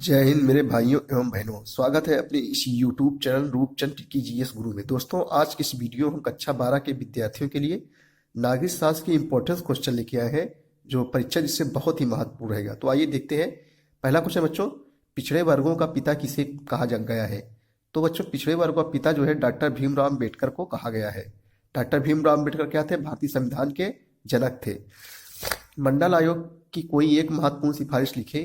जय हिंद मेरे भाइयों एवं बहनों। स्वागत है अपने इस YouTube चैनल रूपचंद टिक्की जीएस गुरु में। दोस्तों, आज की इस वीडियो हम कक्षा 12 के विद्यार्थियों के लिए नागरिक शास्त्र की इंपॉर्टेंस क्वेश्चन लेके आए हैं, जो परीक्षा जिससे बहुत ही महत्वपूर्ण रहेगा। तो आइए देखते हैं। पहला क्वेश्चन बच्चों, पिछड़े वर्गों का पिता किसे कहा जा गया है? तो बच्चों, पिछड़े वर्गों का पिता जो है डॉक्टर भीमराव अम्बेडकर को कहा गया है। डॉक्टर भीमराव अम्बेडकर क्या थे? भारतीय संविधान के जनक थे। मंडल आयोग की कोई एक महत्वपूर्ण सिफारिश लिखे।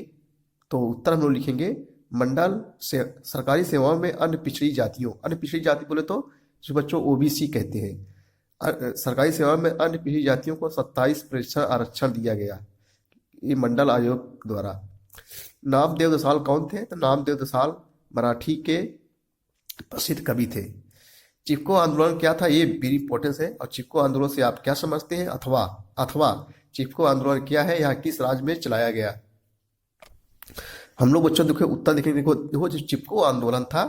तो उत्तर हम लोग लिखेंगे मंडल से सरकारी सेवाओं में अन्य पिछड़ी जातियों, अन्य पिछड़ी जाति बोले तो जो बच्चों ओबीसी कहते हैं। सरकारी सेवाओं में अन्य पिछड़ी जातियों को 27% आरक्षण दिया गया, ये मंडल आयोग द्वारा। नामदेव दसाल कौन थे? तो नामदेव दसाल मराठी के प्रसिद्ध कवि थे। चिपको आंदोलन क्या था? ये वेरी इंपॉर्टेंस है। और चिपको आंदोलन से आप क्या समझते हैं? अथवा चिपको आंदोलन क्या है, यह किस राज्य में चलाया गया? हम लोग बच्चों देखो उत्तर देखेंगे। देखो जो चिपको आंदोलन था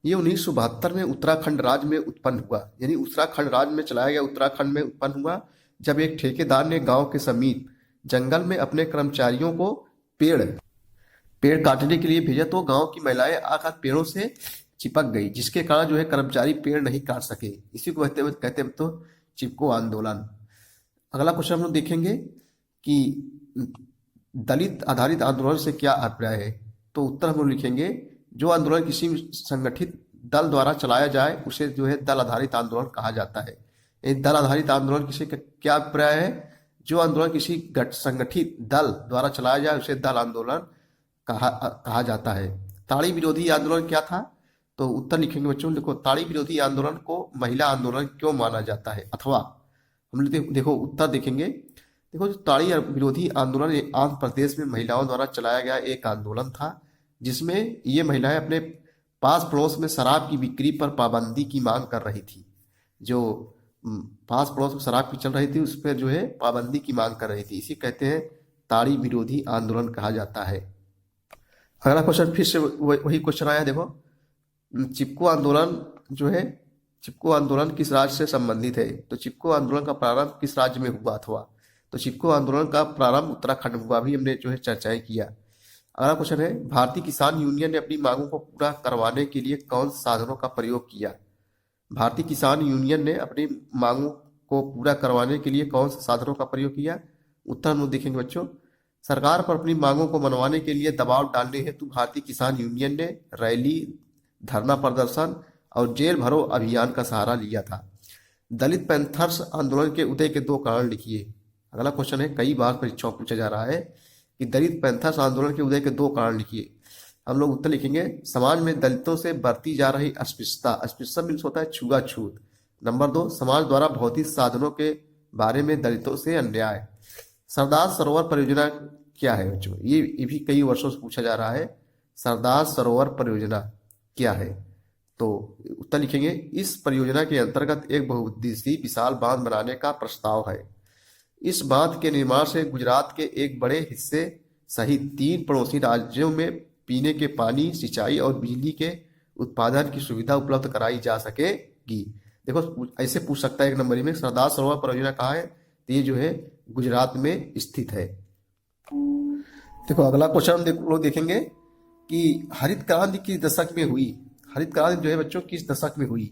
ये 1972 में उत्तराखंड राज्य में उत्पन्न हुआ, यानी उत्तराखंड राज्य में चलाया गया। उत्तराखंड में उत्पन्न हुआ जब एक ठेकेदार ने गांव के समीप जंगल में अपने कर्मचारियों को पेड़ काटने के लिए भेजा, तो गांव की महिलाएं आकर पेड़ों से चिपक गई, जिसके कारण जो है कर्मचारी पेड़ नहीं काट सके। इसी को कहते हैं तो चिपको आंदोलन। अगला क्वेश्चन हम लोग देखेंगे कि दलित आधारित आंदोलन से क्या अभिप्राय है? तो उत्तर हम लोग लिखेंगे जो आंदोलन किसी संगठित दल द्वारा चलाया जाए उसे जो है दल आधारित आंदोलन कहा जाता है। दल आधारित आंदोलन किसी का क्या अभिप्राय है? जो आंदोलन किसी संगठित दल द्वारा चलाया जाए उसे दल आंदोलन कहा जाता है। ताड़ी विरोधी आंदोलन क्या था? तो उत्तर लिखेंगे बच्चों, देखो ताड़ी विरोधी आंदोलन को महिला आंदोलन क्यों माना जाता है? अथवा हम लोग देखो उत्तर देखेंगे। देखो जो ताड़ी विरोधी आंदोलन आंध्र प्रदेश में महिलाओं द्वारा चलाया गया एक आंदोलन था, जिसमें ये महिलाएं अपने पास पड़ोस में शराब की बिक्री पर पाबंदी की मांग कर रही थी। जो पास पड़ोस में शराब की चल रही थी उस पर जो है पाबंदी की मांग कर रही थी, इसी कहते हैं ताड़ी विरोधी आंदोलन कहा जाता है। अगला क्वेश्चन फिर से वही क्वेश्चन आया। देखो चिपको आंदोलन जो है, चिपको आंदोलन किस राज्य से संबंधित है? तो चिपको आंदोलन का प्रारंभ किस राज्य में हुआ? अथवा तो चिपको आंदोलन का प्रारंभ उत्तराखंड में हुआ, भी हमने जो है चर्चाएं किया। अगला क्वेश्चन है भारतीय किसान यूनियन ने अपनी मांगों को पूरा करवाने के लिए कौन से साधनों का प्रयोग किया? भारतीय किसान यूनियन ने अपनी मांगों को पूरा करवाने के लिए कौन से साधनों का प्रयोग किया? उत्तर हम लोग देखेंगे बच्चों, सरकार पर अपनी मांगों को मनवाने के लिए दबाव डालने हेतु भारतीय किसान यूनियन ने रैली, धरना प्रदर्शन और जेल भरो अभियान का सहारा लिया था। दलित पैंथर्स आंदोलन के उदय के 2 कारण लिखिए। अगला क्वेश्चन है, कई बार परीक्षाओं पूछा जा रहा है कि दलित पैंथर्स आंदोलन के उदय के 2 कारण लिखिए। हम लोग उत्तर लिखेंगे, समाज में दलितों से बढ़ती जा रही अस्पृश्यता। अस्पृश्यता मीन्स होता है छुआछूत। नंबर 2, समाज द्वारा भौतिक साधनों के बारे में दलितों से अन्याय। सरदार सरोवर परियोजना क्या है बच्चों? ये भी कई वर्षों से पूछा जा रहा है। सरदार सरोवर परियोजना क्या है? तो उत्तर लिखेंगे, इस परियोजना के अंतर्गत एक बहुउद्देशीय विशाल बांध बनाने का प्रस्ताव है। इस बांध के निर्माण से गुजरात के एक बड़े हिस्से सहित 3 पड़ोसी राज्यों में पीने के पानी, सिंचाई और बिजली के उत्पादन की सुविधा उपलब्ध कराई जा सकेगी। देखो ऐसे पूछ सकता है एक नंबर में, सरदार सरोवर परियोजना कहाँ है? तो ये जो है गुजरात में स्थित है। देखो अगला क्वेश्चन हम लोग देखेंगे कि हरित क्रांति किस दशक में हुई? हरित क्रांति जो है बच्चों किस दशक में हुई?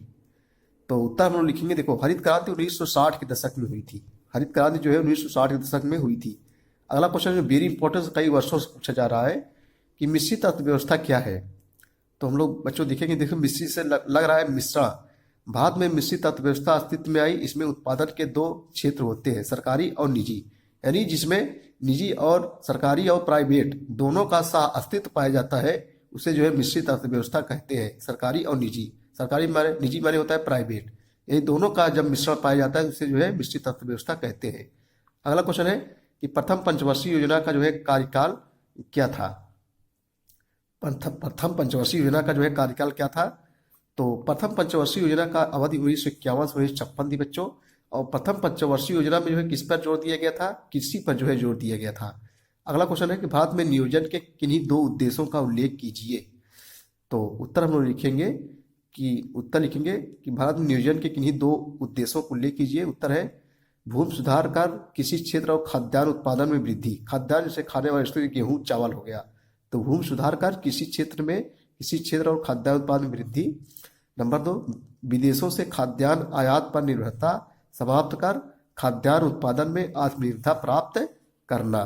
तो उत्तर हम लोग लिखेंगे, देखो हरित क्रांति 1960 के दशक में हुई थी। हरित क्रांति जो है 1960 के दशक में हुई थी। अगला क्वेश्चन जो वेरी इंपॉर्टेंट कई वर्षों से पूछा जा रहा है कि मिश्रित अर्थव्यवस्था क्या है? तो हम लोग बच्चों देखेंगे, देखो मिश्रित से लग रहा है मिश्रण। भारत में मिश्रित अर्थव्यवस्था अस्तित्व में आई। इसमें उत्पादन के 2 क्षेत्र होते हैं, सरकारी और निजी, यानी जिसमें निजी और सरकारी और प्राइवेट दोनों का अस्तित्व पाया जाता है उसे जो है मिश्रित अर्थव्यवस्था कहते हैं। सरकारी और निजी, सरकारी माने निजी माने होता है प्राइवेट, ये दोनों का जब मिश्रण पाया जाता है उसे जो है मिश्रित अर्थव्यवस्था कहते हैं। अगला क्वेश्चन है कि प्रथम पंचवर्षीय योजना का जो है कार्यकाल क्या था? प्रथम पंचवर्षीय योजना का जो है कार्यकाल क्या था? तो प्रथम पंचवर्षीय योजना का अवधि 1951 से 1956 थी बच्चों। और प्रथम पंचवर्षीय योजना में जो है किस पर जोर दिया गया था? कृषि पर जो है जोर दिया गया था। अगला क्वेश्चन है कि भारत में नियोजन के किन्हीं 2 उद्देश्यों का उल्लेख कीजिए। तो उत्तर हम लोग लिखेंगे कि भारत में नियोजन के किन्हीं 2 उद्देश्यों को उल्लेख कीजिए। उत्तर है भूमि सुधार कर कृषि क्षेत्र और खाद्यान्न उत्पादन में वृद्धि। खाद्यान्न जैसे खाने वाले वस्तु गेहूं चावल हो गया, तो भूमि सुधार कार्य कृषि क्षेत्र और खाद्यान्न उत्पादन में वृद्धि। नंबर 2, विदेशों से खाद्यान्न आयात पर निर्भरता समाप्त कर खाद्यान्न उत्पादन में आत्मनिर्भरता प्राप्त करना।